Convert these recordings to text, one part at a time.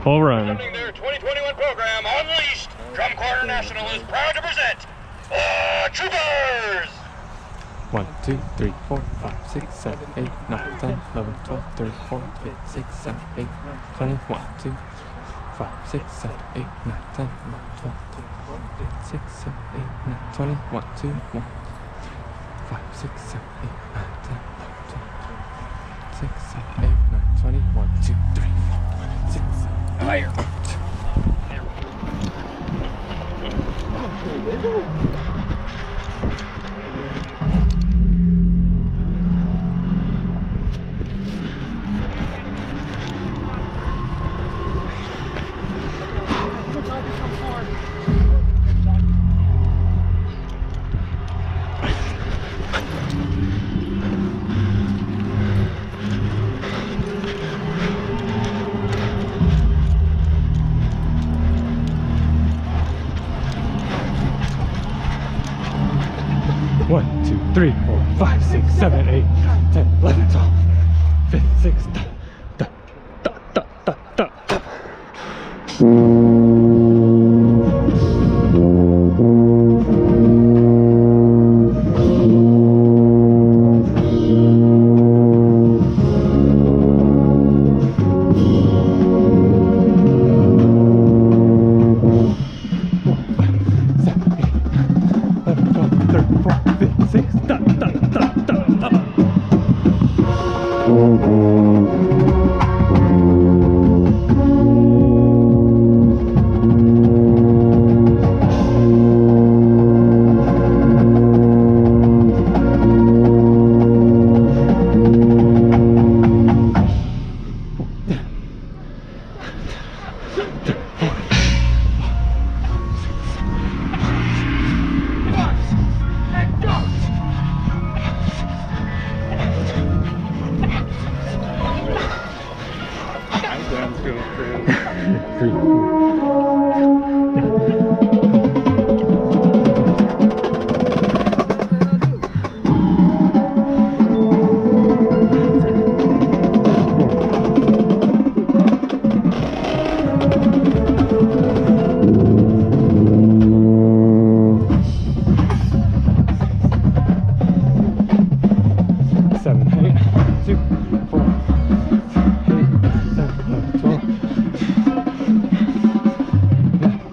Full run. Presenting their 2021 program, Unleashed, Drum Corps National is proud to present Troopers! 1, 2, 3, 4, 5, 6, 7, 8, 9, 10, 11, 12, 13, 14, 15, 16, 17, 18, 20, 1, 2, 5, 6, 7, 8, 9, 10, 11, 12, 13, 14, 15, 16, 17, 18, 19, 20, 1, 2, 1, 5, 6, 7, 8, 9, 10, 11, 12, 13, 6, 7, 8, 9, 20, 1, 2, 3, 4, 6, 7, 8, Higher. 1, 2. One, two, three, four, 5, 6, 7, 8, 10, 11, 12, 15, 16, da, da, da, da, da, da.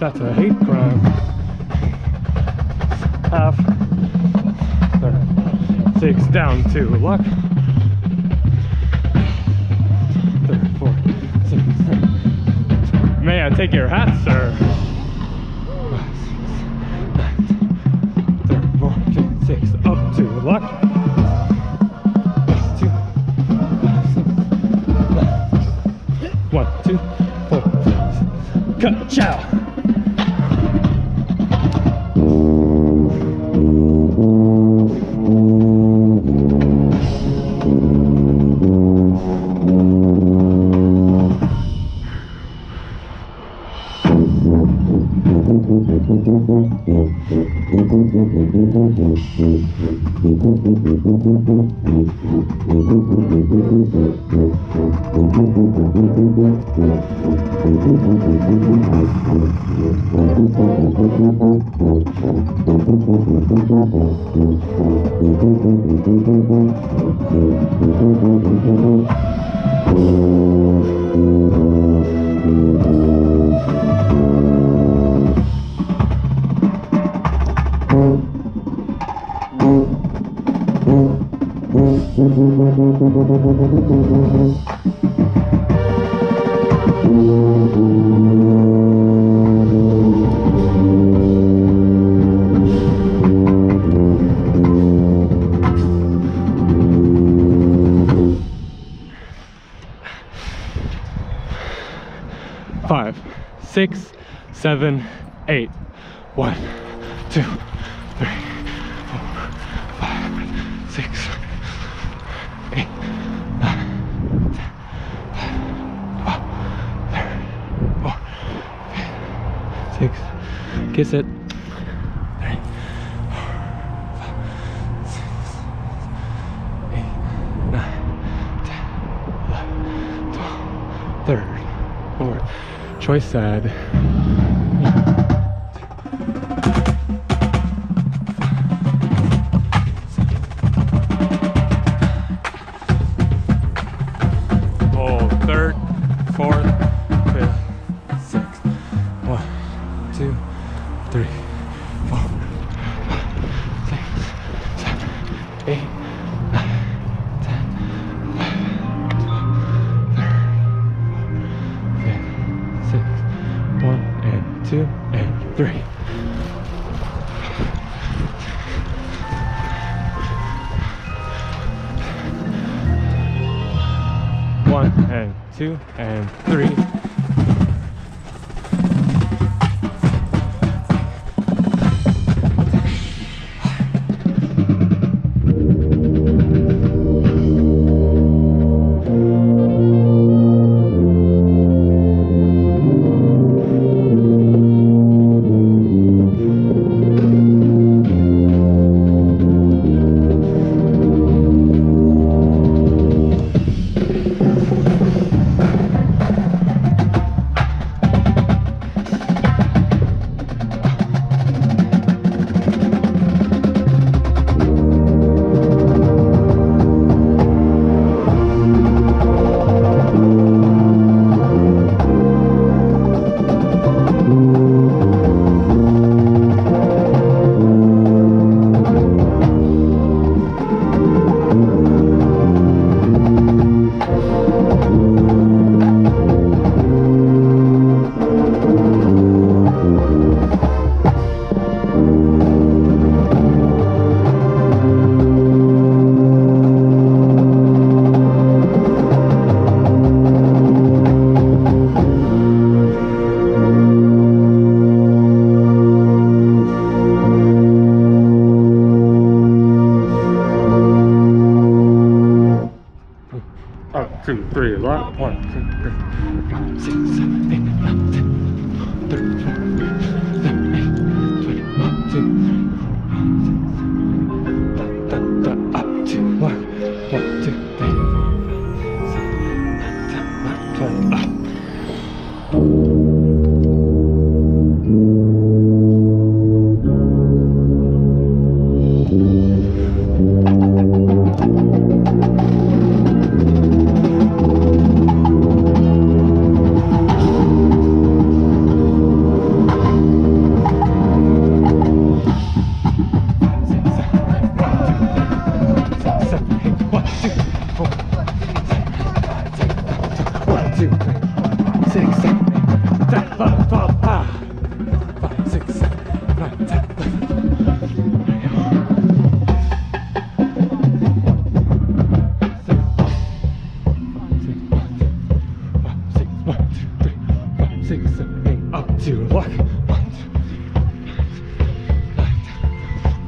That's a hate crime. Half. 6 down 2. Luck. 3, 4, 6, 7. May I take your hat, sir? 5, 6, 9, 10, 4, 6. Up 2. Luck. 2, 5, 6, 1, 2, 4, 5, 6. Cut. Chow. Five, 6, 7, 8. 1, 2, 3, 4, 5, 6, 8, 9, 10, 11, 12, 13, 14, 15, 6. Kiss it. 3, 4, 5, 6, 8, 9, 10, 11, 12, 13. Or choice sad. Oh, third, fourth, fifth, sixth. 1, 2, 3, 4, 5, 6, 7, 8, 9, 10, 1 and 2 and 3. One and 2 and 3. Up, 2, 3, lock. 1, 2, 3, 4, 5, 6, 7, 8, 9, 10, 34, 38, 21, 2, up, 2, 1, 2, 3, 4, 7, 8, 9, 10, 11, 12, up. Up to lock. 1, 2,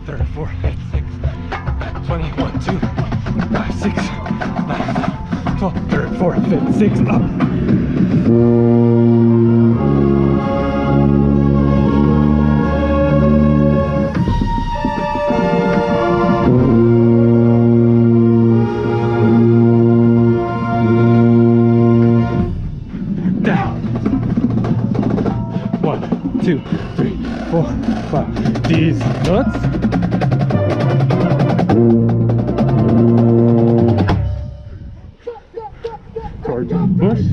34, 36, 21, 2, 5, 6, 9, 12, 34, 56, up. Down. 1, 2, 3, 4, 5. These nuts. Towards the bush.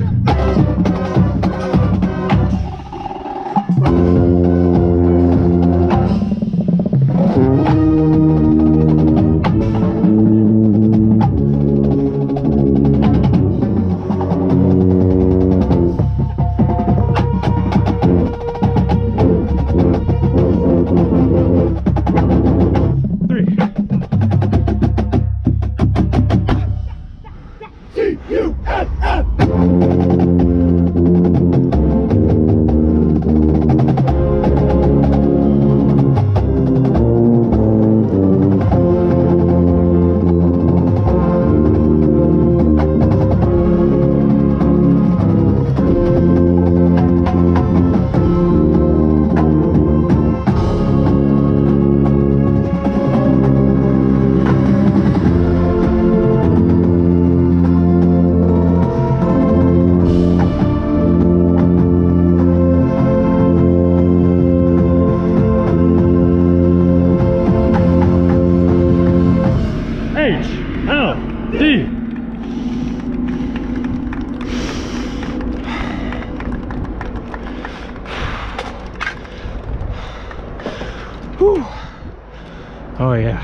Whew. Oh yeah.